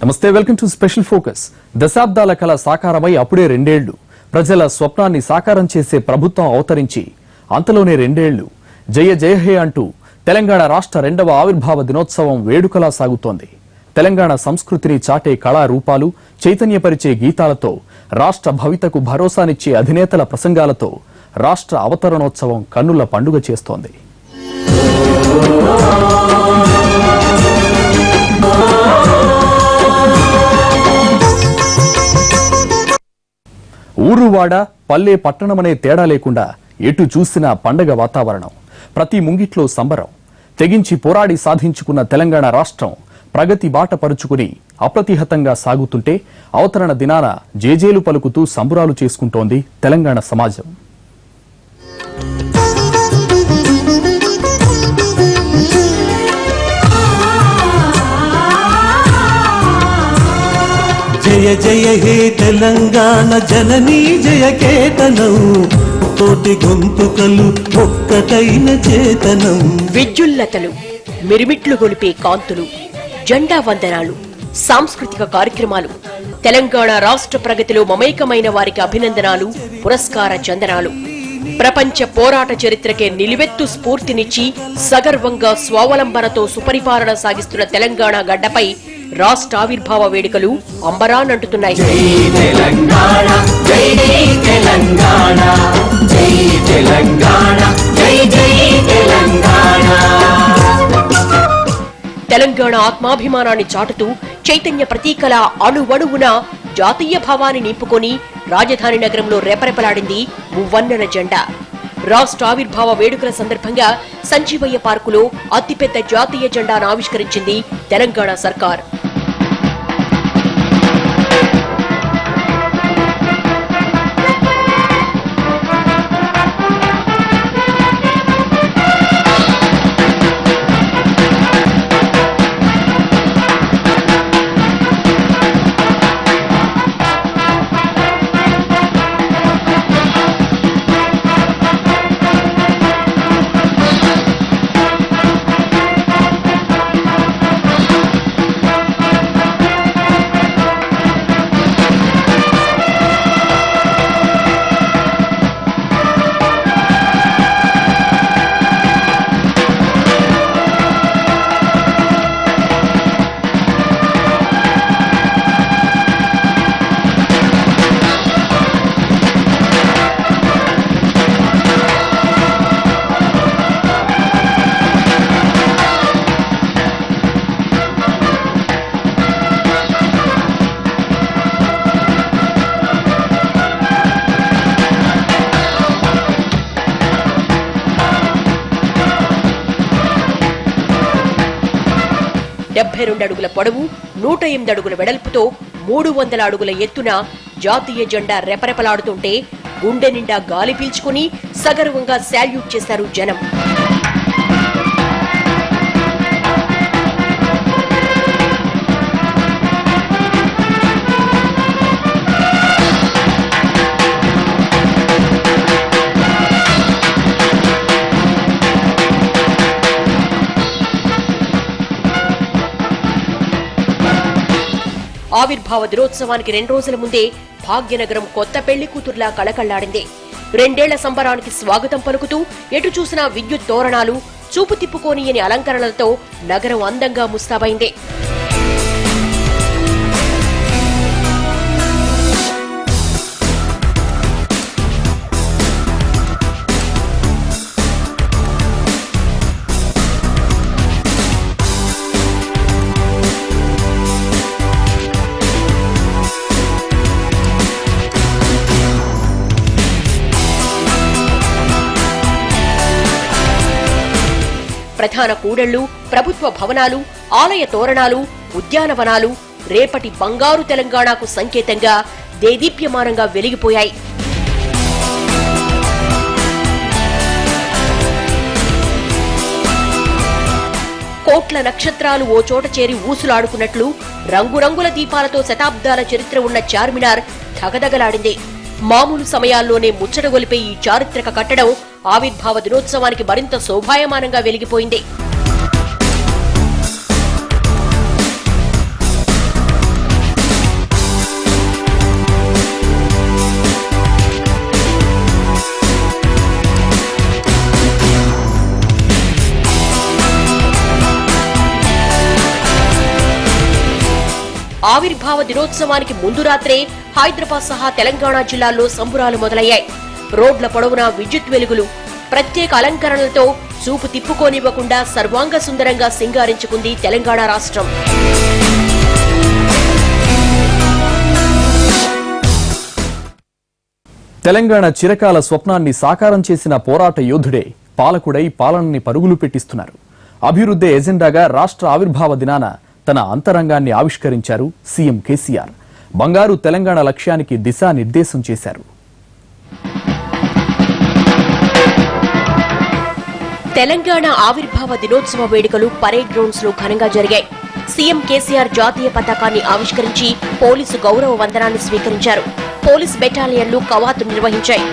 నమస్తే, welcome to special focus. దశాబ్దాల కళ సాకారమై అప్పుడే 2 ఏళ్లు. ప్రజల స్వప్నాన్ని సాకారం చేసే ప్రభుత్వం అవతరించి అంతలోనే 2 ఏళ్లు. జయ జయ హే అంటూ తెలంగాణ రాష్ట్ర 2వ ఆవిర్భావ దినోత్సవం వేడుకలా సాగుతోంది. తెలంగాణ సంస్కృతిని చాటే కళారూపాలు, చైతన్యపరిచే గీతాలతో, రాష్ట్ర భవితకు భరోసానిచ్చే అధినేతల ప్రసంగాలతో రాష్ట్ర అవతరణోత్సవం కన్నుల పండుగ చేస్తోంది. ఊరువాడ పల్లె పట్టణమనే తేడా లేకుండా ఎటు చూసినా పండగ వాతావరణం. ప్రతి ముంగిట్లో సంబరం. తెగించి పోరాడి సాధించుకున్న తెలంగాణ రాష్ట్రం ప్రగతి బాట పరుచుకుని అప్రతిహతంగా సాగుతుంటే అవతరణ దినాన జేజేలు పలుకుతూ సంబురాలు చేసుకుంటోంది తెలంగాణ సమాజం. జయ జయ హే తెలంగాణ జననీ జయ కేతనం, తోటి గొంతుకలు ఒక్కటైన చేతనం. విద్యుల్లతలు, మిరిమిట్లు గొలిపే కాంతులు, జెండా వందనాలు, సాంస్కృతిక కార్యక్రమాలు, తెలంగాణ రాష్ట్ర ప్రగతిలో మమేకమైన వారికి అభినందనాలు, పురస్కార చందనాలు. ప్రపంచ పోరాట చరిత్రకే నిలువెత్తు స్ఫూర్తినిచ్చి సగర్వంగా స్వావలంబనతో సుపరిపాలన సాగిస్తున్న తెలంగాణ గడ్డపై రాష్ట్ర ఆవిర్భావ వేడుకలు అంబరానంటున్నాయి. తెలంగాణ ఆత్మాభిమానాన్ని చాటుతూ చైతన్య ప్రతీకల అణువణువున జాతీయ భావాన్ని నింపుకొని రాజధాని నగరంలో రెపరెపలాడింది మువ్వన్నెల జెండా. రాష్ట్ర ఆవిర్భావ వేడుకల సందర్భంగా సంజీవయ్య పార్కులో అతిపెద్ద జాతీయ జెండాను ఆవిష్కరించింది తెలంగాణ సర్కార్. అడుగుల పొడవు, 108 అడుగుల వెడల్పుతో 300 అడుగుల ఎత్తున జాతీయ జెండా రెపరెపలాడుతుంటే గుండె నిండా గాలి పీల్చుకుని సగర్వంగా శాల్యూట్ చేశారు జనం. ఆవిర్భావ దినోత్సవానికి 2 రోజుల ముందే భాగ్యనగరం కొత్త పెళ్లి కూతుర్లా కళకళ్లాడింది. 2 ఏళ్ల సంబరానికి స్వాగతం పలుకుతూ ఎటు చూసినా విద్యుత్ తోరణాలు, చూపు తిప్పుకోనియని అలంకరణలతో నగరం అందంగా ముస్తాబైంది. ప్రధాన కూడళ్లు, ప్రభుత్వ భవనాలు, ఆలయ తోరణాలు, ఉద్యానవనాలు రేపటి బంగారు తెలంగాణకు సంకేతంగా దేదీప్యమానంగా వెలిగిపోయాయి. కోట్ల నక్షత్రాలు ఓ చోట చేరి ఊసులాడుకున్నట్లు రంగురంగుల దీపాలతో శతాబ్దాల చరిత్ర ఉన్న చార్మినార్ ధగధగలాడింది. మామూలు సమయాల్లోనే ముచ్చటగొలిపే ఈ చారిత్రక కట్టడం ఆవిర్భావ దినోత్సవానికి మరింత శోభాయమానంగా వెలిగిపోయింది. ఆవిర్భావ దినోత్సవానికి ముందు రాత్రే హైదరాబాద్ సహా తెలంగాణ జిల్లాల్లో సంబురాలు మొదలయ్యాయి. రోడ్ల పొడవునా విద్యుత్ వెలుగులు, ప్రత్యేక అలంకరణలతో చూపు తిప్పుకోనివ్వకుండా సర్వాంగ సుందరంగా సింగారించుకుంది తెలంగాణ రాష్ట్రం. తెలంగాణ చిరకాల స్వప్నాన్ని సాకారం చేసిన పోరాట యోధుడే పాలకుడై పాలనని పరుగులు పెట్టిస్తున్నారు. అభివృద్ధి ఎజెండాగా రాష్ట్ర ఆవిర్భావ దినాన తన అంతరంగాన్ని ఆవిష్కరించారు సీఎం కేసీఆర్. బంగారు తెలంగాణ లక్ష్యానికి దిశానిర్దేశం చేశారు. తెలంగాణ ఆవిర్భావ దినోత్సవ వేడుకలు పరేడ్ గ్రౌండ్స్ లో ఘనంగా జరిగాయి. సీఎం కేసీఆర్ జాతీయ పతాకాన్ని ఆవిష్కరించి పోలీసు గౌరవ వందనాన్ని స్వీకరించారు. పోలీస్ బెటాలియన్లు కవాతు నిర్వహించాయి.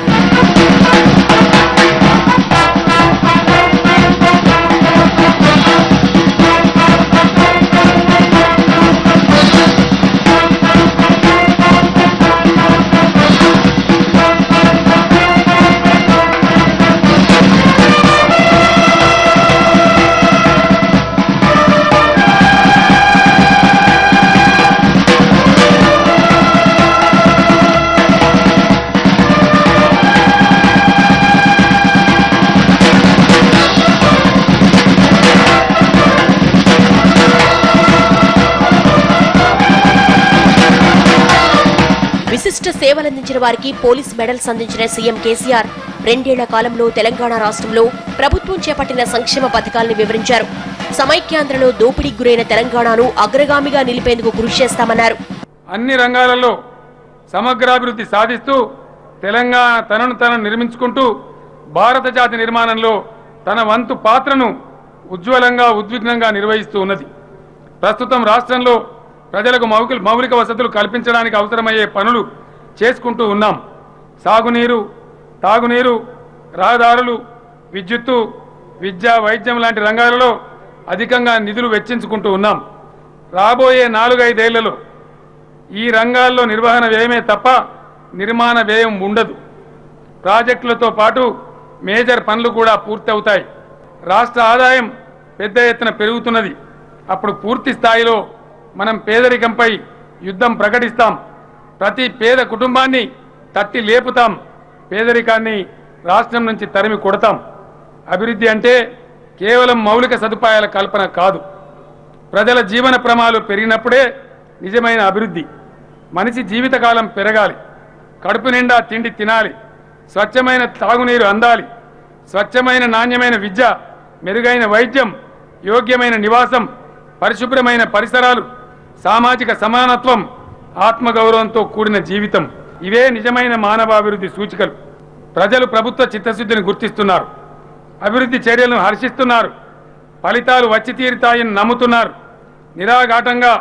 విశిష్ట సేవలందించిన వారికి పోలీస్ మెడల్స్ అందించిన సీఎం కేసీఆర్ 2 ఏళ్ల కాలంలో తెలంగాణ రాష్ట్రంలో ప్రభుత్వం చేపట్టిన సంక్షేమ పథకాలను వివరించారు. సమైక్యాంధ్రలో దోపిడీకి గురైన తెలంగాణను అగ్రగామిగా నిలిపేందుకు కృషి చేస్తామన్నారు. అన్ని రంగాలలో సమగ్రాభివృద్ధి సాధిస్తూ తెలంగాణ తనను నిర్మించుకుంటూ భారత జాతి నిర్మాణంలో తన వంతు పాత్రను ఉజ్వలంగా ఉద్విగ్నంగా నిర్వహిస్తూ ఉన్నది. ప్రస్తుతం రాష్ట్రంలో ప్రజలకు మౌలిక వసతులు కల్పించడానికి అవసరమయ్యే పనులు చేసుకుంటూ ఉన్నాం. సాగునీరు, తాగునీరు, రహదారులు, విద్యుత్తు, విద్య, వైద్యం లాంటి రంగాలలో అధికంగా నిధులు వెచ్చించుకుంటూ ఉన్నాం. రాబోయే 4-5 ఏళ్లలో ఈ రంగాల్లో నిర్వహణ వ్యయమే తప్ప నిర్మాణ వ్యయం ఉండదు. ప్రాజెక్టులతో పాటు మేజర్ పనులు కూడా పూర్తి అవుతాయి. రాష్ట్ర ఆదాయం పెద్ద ఎత్తున పెరుగుతున్నది. అప్పుడు పూర్తి స్థాయిలో మనం పేదరికంపై యుద్ధం ప్రకటిస్తాం. ప్రతి పేద కుటుంబాన్ని తట్టి లేపుతాం. పేదరికాన్ని రాష్ట్రం నుంచి తరిమి కొడతాం. అభివృద్ధి అంటే కేవలం మౌలిక సదుపాయాల కల్పన కాదు. ప్రజల జీవన ప్రమాణాలు పెరిగినప్పుడే నిజమైన అభివృద్ధి. మనిషి జీవితకాలం పెరగాలి, కడుపు నిండా తిండి తినాలి, స్వచ్ఛమైన తాగునీరు అందాలి, స్వచ్ఛమైన నాణ్యమైన విద్య, మెరుగైన వైద్యం, యోగ్యమైన నివాసం, పరిశుభ్రమైన పరిసరాలు, సామాజిక సమానత్వం, ఆత్మగౌరవంతో కూడిన జీవితం, ఇవే నిజమైన మానవాభివృద్ధి సూచికలు. ప్రజలు ప్రభుత్వ చిత్తశుద్ధిని గుర్తిస్తున్నారు. అభివృద్ధి చర్యలను హర్షిస్తున్నారు. ఫలితాలు వచ్చి తీరుతాయని నమ్ముతున్నారు. నిరాఘాటంగా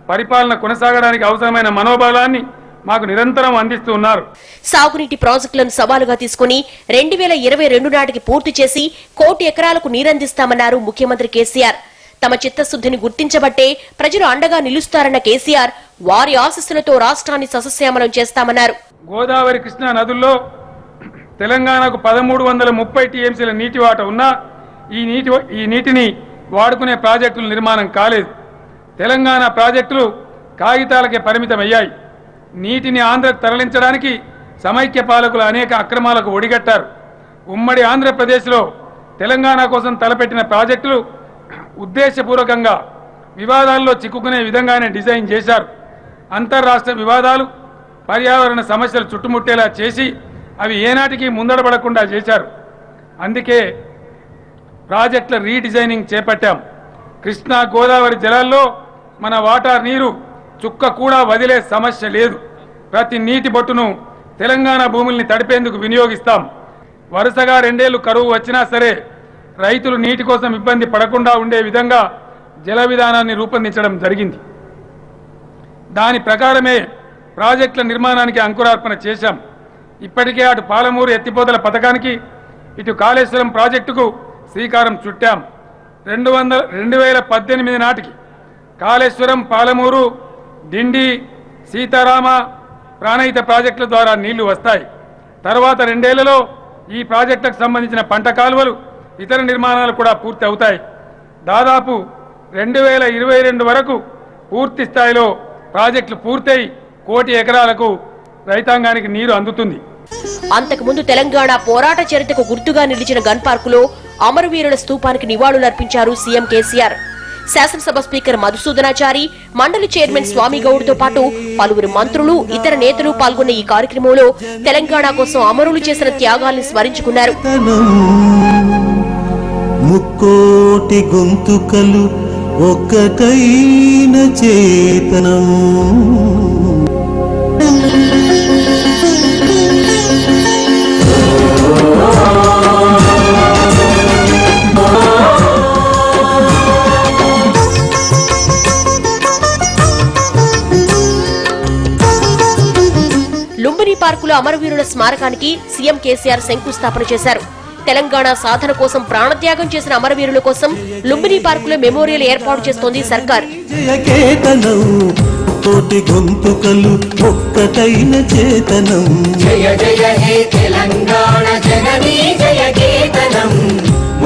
పరిపాలన కొనసాగడానికి అవసరమైన మనోబలాన్ని మాకు నిరంతరం అందిస్తూ ఉన్నారు. సాగునీటి ప్రాజెక్టులను సవాలుగా తీసుకుని 2022 నాటికి పూర్తి చేసి 1 కోటి ఎకరాలకు నీరందిస్తామన్నారు ముఖ్యమంత్రి కేసీఆర్. తమ చిత్తశుద్ధిని గుర్తించబట్టే ప్రజలు అండగా నిలుస్తారన్న కేసీఆర్ వారి ఆశీస్సులతో రాష్ట్రాన్ని సస్యశ్యామలం చేస్తామన్నారు. గోదావరి, కృష్ణా నదుల్లో తెలంగాణకు 1330 టీఎంసీల నీటి వాటా ఉన్నా ఈ నీటిని వాడుకునే ప్రాజెక్టుల నిర్మాణం కాలేదు. తెలంగాణ ప్రాజెక్టులు కాగితాలకే పరిమితమయ్యాయి. నీటిని ఆంధ్రకు తరలించడానికి సమైక్య పాలకులు అనేక అక్రమాలకు ఒడిగట్టారు. ఉమ్మడి ఆంధ్రప్రదేశ్లో తెలంగాణ కోసం తలపెట్టిన ప్రాజెక్టులు ఉద్దేశపూర్వకంగా వివాదాల్లో చిక్కుకునే విధంగానే డిజైన్ చేశారు. అంతర్రాష్ట్ర వివాదాలు, పర్యావరణ సమస్యలు చుట్టుముట్టేలా చేసి అవి ఏనాటికి ముందడబడకుండా చేశారు. అందుకే ప్రాజెక్టుల రీడిజైనింగ్ చేపట్టాం. కృష్ణా, గోదావరి జలాల్లో మన వాటర్ నీరు చుక్క కూడా వదిలే సమస్య లేదు. ప్రతి నీటి బొట్టును తెలంగాణ భూముల్ని తడిపేందుకు వినియోగిస్తాం. వరుసగా 2 ఏళ్లు కరువు వచ్చినా సరే రైతులు నీటి కోసం ఇబ్బంది పడకుండా ఉండే విధంగా జల విధానాన్ని రూపొందించడం జరిగింది. దాని ప్రకారమే ప్రాజెక్టుల నిర్మాణానికి అంకురార్పణ చేశాం. ఇప్పటికే అటు పాలమూరు ఎత్తిపోతల పథకానికి, ఇటు కాళేశ్వరం ప్రాజెక్టుకు శ్రీకారం చుట్టాం. 2018 నాటికి కాళేశ్వరం, పాలమూరు, డిండి, సీతారామ, ప్రాణహిత ప్రాజెక్టుల ద్వారా నీళ్లు వస్తాయి. తర్వాత 2 ఏళ్లలో ఈ ప్రాజెక్టులకు సంబంధించిన పంట కాలువలు, ఇతర నిర్మాణాలు కూడా పూర్తి అవుతాయి. దాదాపు 2022 వరకు పూర్తి స్థాయిలో ప్రాజెక్టులు పూర్తయి 1 కోటి ఎకరాలకు రైతాంగానికి నీరు అందుతుంది. అంతకుముందు తెలంగాణ పోరాట చరిత్రకు గుర్తుగా నిలిచిన గన్ పార్కులో అమరవీరుల స్తూపానికి నివాళులర్పించారు సీఎం కేసీఆర్. శాసనసభ స్పీకర్ మధుసూదనాచారి, మండలి చైర్మన్ స్వామి గౌడ్తో పాటు పలువురు మంత్రులు, ఇతర నేతలు పాల్గొన్న ఈ కార్యక్రమంలో తెలంగాణ కోసం అమరులు చేసిన త్యాగాల్ని స్మరించుకున్నారు. 1 కోటి గొంతుకలు ఒక్కటైన చేతనం. లుంబిని పార్కులో అమరవీరుల స్మారకానికి సీఎం కేసీఆర్ శంకుస్థాపన చేశారు. తెలంగాణ సాధన కోసం ప్రాణత్యాగం చేసిన అమరవీరుల కోసం లుంబిని పార్కులో మెమోరియల్ ఏర్పాటు చేస్తోంది సర్కార్. కోటి గొంతుకలు ఒక్కటైన చేతనం. జయ జయ హే తెలంగాణ జననీ జయ కేతనం.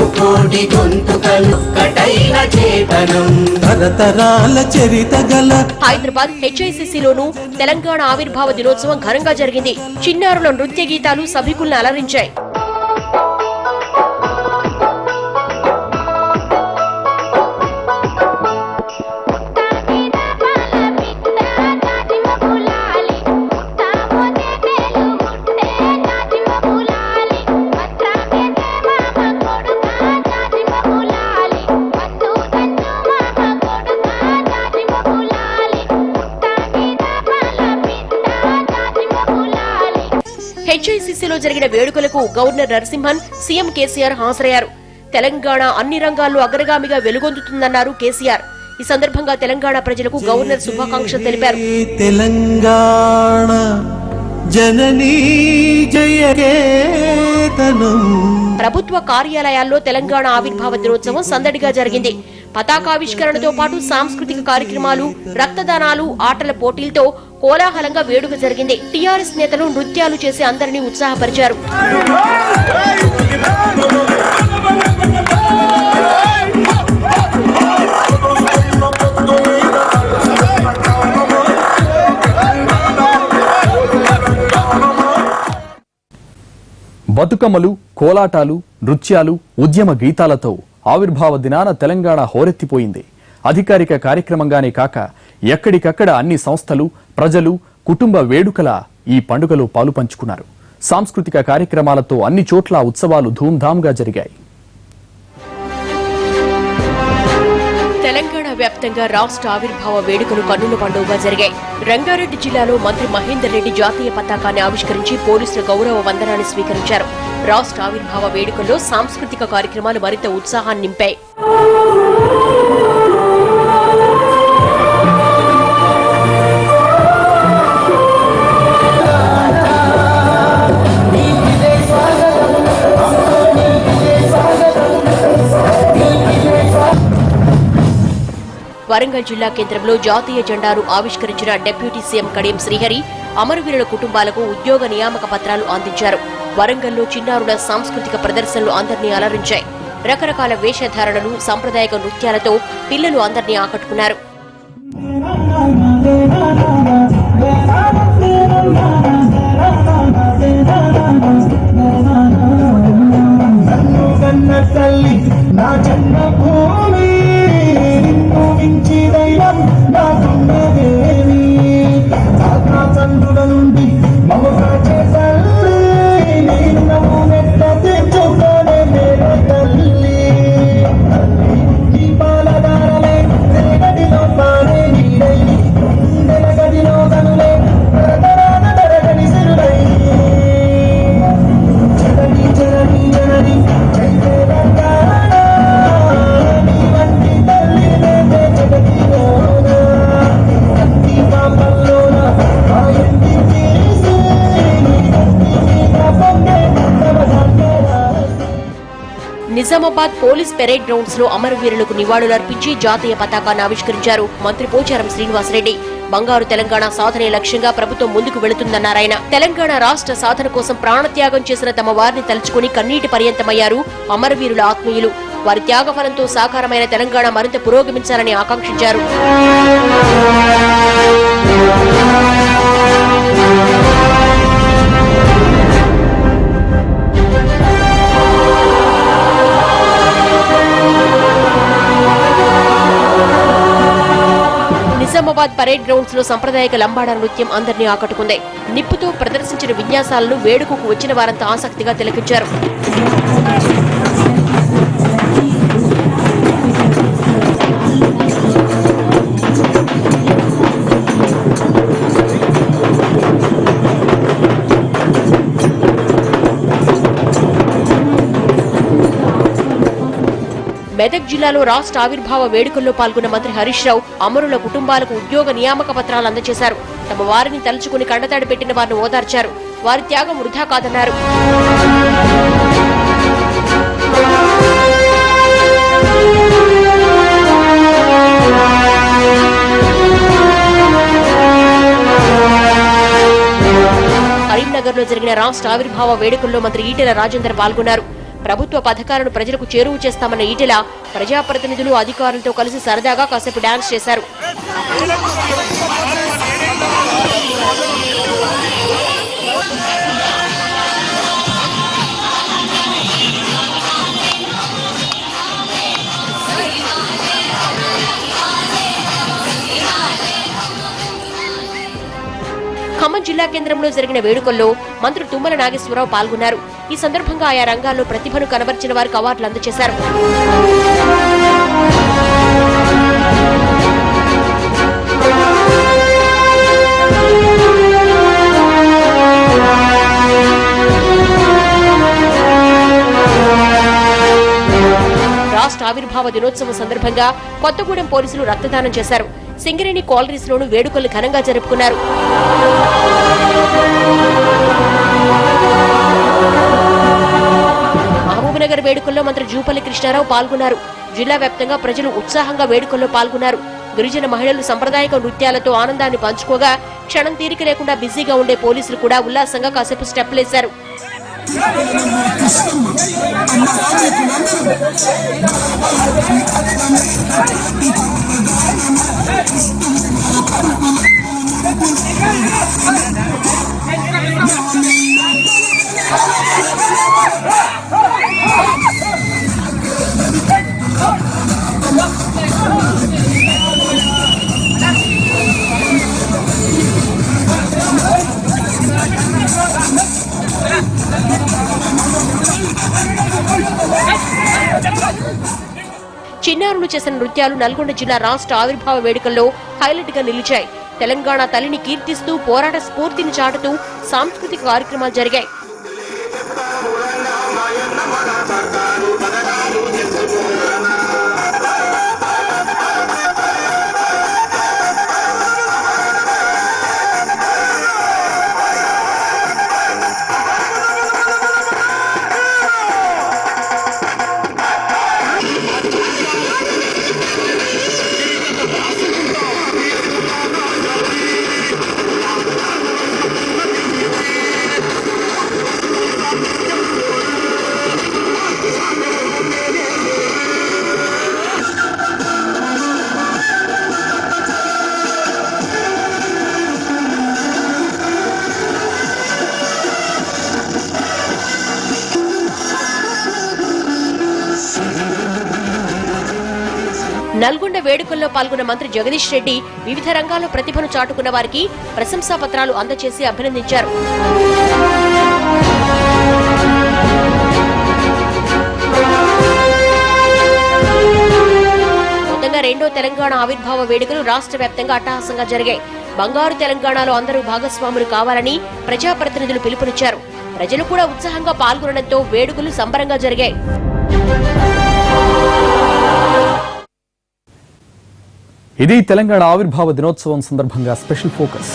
1 కోటి గొంతుకలు ఒక్కటైన చేతనం. తరతరాల చరిత గల హైదరాబాద్ హెచ్ఐసిసిలోనూ తెలంగాణ ఆవిర్భావ దినోత్సవం ఘనంగా జరిగింది. చిన్నారుల నృత్య గీతాలు సభికులను అలరించాయి. హెచ్ఐసిసిలో జరిగిన వేడుకలకు గవర్నర్ నరసింహన్, సీఎం కేసీఆర్ హాజరయ్యారు. తెలంగాణ అన్ని రంగాల్లో అగ్రగామిగా వెలుగొందుతుందన్నారు కేసీఆర్. ఈ సందర్భంగా తెలంగాణ ప్రజలకు గవర్నర్ శుభాకాంక్షలు తెలిపారు. తెలంగాణ జననీ జయకేతనం. ప్రభుత్వ కార్యాలయాల్లో తెలంగాణ ఆవిర్భావ దినోత్సవం సందడిగా జరిగింది. పతాకావిష్కరణతో పాటు సాంస్కృతిక కార్యక్రమాలు, రక్తదానాలు, ఆటల పోటీలతో కోలాహలంగా వేడుక జరిగింది. టీఆర్ఎస్ నేతలు నృత్యాలు చేసి అందరినీ ఉత్సాహపరిచారు. బతుకమ్మలు, కోలాటాలు, నృత్యాలు, ఉద్యమ గీతాలతో ఆవిర్భావ దినాన తెలంగాణ హోరెత్తిపోయింది. అధికారిక కార్యక్రమంగానే కాక ఎక్కడికక్కడ అన్ని సంస్థలు, ప్రజలు, కుటుంబ వేడుకల ఈ పండుగలో పాలు పంచుకున్నారు. సాంస్కృతిక కార్యక్రమాలతో అన్ని చోట్ల ఉత్సవాలు ధూమ్ధామ్గా జరిగాయి. తెలంగాణ వ్యాప్తంగా రాష్ట్ర ఆవిర్భావ వేడుకలు కన్నుల పండుగగా జరిగాయి. రంగారెడ్డి జిల్లాలో మంత్రి మహేందర్ రెడ్డి జాతీయ పతాకాన్ని ఆవిష్కరించి పోలీసుల గౌరవ వందనాన్ని స్వీకరించారు. రాష్ట్ర ఆవిర్భావ వేడుకల్లో సాంస్కృతిక కార్యక్రమాలు మరింత ఉత్సాహాన్ని నింపాయి. వరంగల్ జిల్లా కేంద్రంలో జాతీయ జెండాను ఆవిష్కరించిన డిప్యూటీ సీఎం కడియం శ్రీహరి అమరవీరుల కుటుంబాలకు ఉద్యోగ నియామక పత్రాలు అందించారు. వరంగల్లో చిన్నారుల సాంస్కృతిక ప్రదర్శనలు అందరినీ అలరించాయి. రకరకాల వేషధారణలు, సాంప్రదాయక నృత్యాలతో పిల్లలు అందరినీ ఆకట్టుకున్నారు. నిజామాబాద్ పోలీస్ పెరేడ్ గ్రౌండ్స్ లో అమరవీరులకు నివాళులర్పించి జాతీయ పతాకాన్ని ఆవిష్కరించారు మంత్రి పోచారం శ్రీనివాసరెడ్డి. బంగారు తెలంగాణ సాధనే లక్ష్యంగా ప్రభుత్వం ముందుకు వెళుతుందన్నారాయన. తెలంగాణ రాష్ట్ర సాధన కోసం ప్రాణత్యాగం చేసిన తమ వారిని తలుచుకుని కన్నీటి పర్యంతమయ్యారు అమరవీరుల ఆత్మీయులు. వారి త్యాగఫలంతో సాకారమైన తెలంగాణ మరింత పురోగమించాలని ఆకాంక్షించారు. నిజామాబాద్ పరేడ్ గ్రౌండ్స్ లో సంప్రదాయక లంబాడ నృత్యం అందరినీ ఆకట్టుకుంది. నిప్పుతో ప్రదర్శించిన విన్యాసాలను వేడుకకు వచ్చిన వారంతా ఆసక్తిగా తిలకించారు. మెదక్ జిల్లాలో రాష్ట్ర ఆవిర్భావ వేడుకల్లో పాల్గొన్న మంత్రి హరీష్ రావు అమరుల కుటుంబాలకు ఉద్యోగ నియామక పత్రాలు అందజేశారు. తమ వారిని తలుచుకుని కండతాడి పెట్టిన వారిని ఓదార్చారు. వారి త్యాగం వృధా కాదన్నారు. కరీంనగర్ లో జరిగిన రాష్ట్ర ఆవిర్భావ వేడుకల్లో మంత్రి ఈటెల రాజేందర్ పాల్గొన్నారు. ప్రభుత్వ పథకాలను ప్రజలకు చేరువ చేస్తామన్న ఈటెల ప్రజాప్రతినిధులు అధికారులతో కలిసి సరదాగా కాసేపు డాన్స్ చేశారు. ఖమ్మం జిల్లా కేంద్రంలో జరిగిన వేడుకల్లో మంత్రి తుమ్మల నాగేశ్వరరావు పాల్గొన్నారు. ఈ సందర్భంగా ఆయా రంగాల్లో ప్రతిభను కనబర్చిన వారికి అవార్డులు అందజేశారు. రాష్ట్ర ఆవిర్భావ దినోత్సవం సందర్భంగా కొత్తగూడెం పోలీసులు రక్తదానం చేశారు. సింగరేణి కాలనీస్ లోను వేడుకలు ఘనంగా జరుపుకున్నారు. మహబూబ్నగర్ వేడుకల్లో మంత్రి జూపల్లి కృష్ణారావు పాల్గొన్నారు. జిల్లా వ్యాప్తంగా ప్రజలు ఉత్సాహంగా వేడుకల్లో పాల్గొన్నారు. గిరిజన మహిళలు సంప్రదాయక నృత్యాలతో ఆనందాన్ని పంచుకోగా క్షణం తీరిక లేకుండా బిజీగా ఉండే పోలీసులు కూడా ఉల్లాసంగా కాసేపు స్టెప్లేశారు. చిన్నారులు చేసిన నృత్యాలు నల్గొండ జిల్లా రాష్ట్ర ఆవిర్భావ వేడుకల్లో హైలైట్ గా నిలిచాయి. తెలంగాణ తల్లిని కీర్తిస్తూ పోరాట స్ఫూర్తిని చాటుతూ సాంస్కృతిక కార్యక్రమాలు జరిగాయి. నల్గొండ వేడుకల్లో పాల్గొన్న మంత్రి జగదీష్ రెడ్డి వివిధ రంగాల్లో ప్రతిభను చాటుకున్న వారికి ప్రశంసా పత్రాలు అందజేసి అభినందించారు. మొత్తంగా రెండో తెలంగాణ ఆవిర్భావ వేడుకలు రాష్ట్ర వ్యాప్తంగా అట్టహాసంగా జరిగాయి. బంగారు తెలంగాణలో అందరూ భాగస్వాములు కావాలని ప్రజాప్రతినిధులు పిలుపునిచ్చారు. ప్రజలు కూడా ఉత్సాహంగా పాల్గొనడంతో వేడుకలు సంబరంగా జరిగాయి. ఇది తెలంగాణ ఆవిర్భావ దినోత్సవం సందర్భంగా స్పెషల్ ఫోకస్.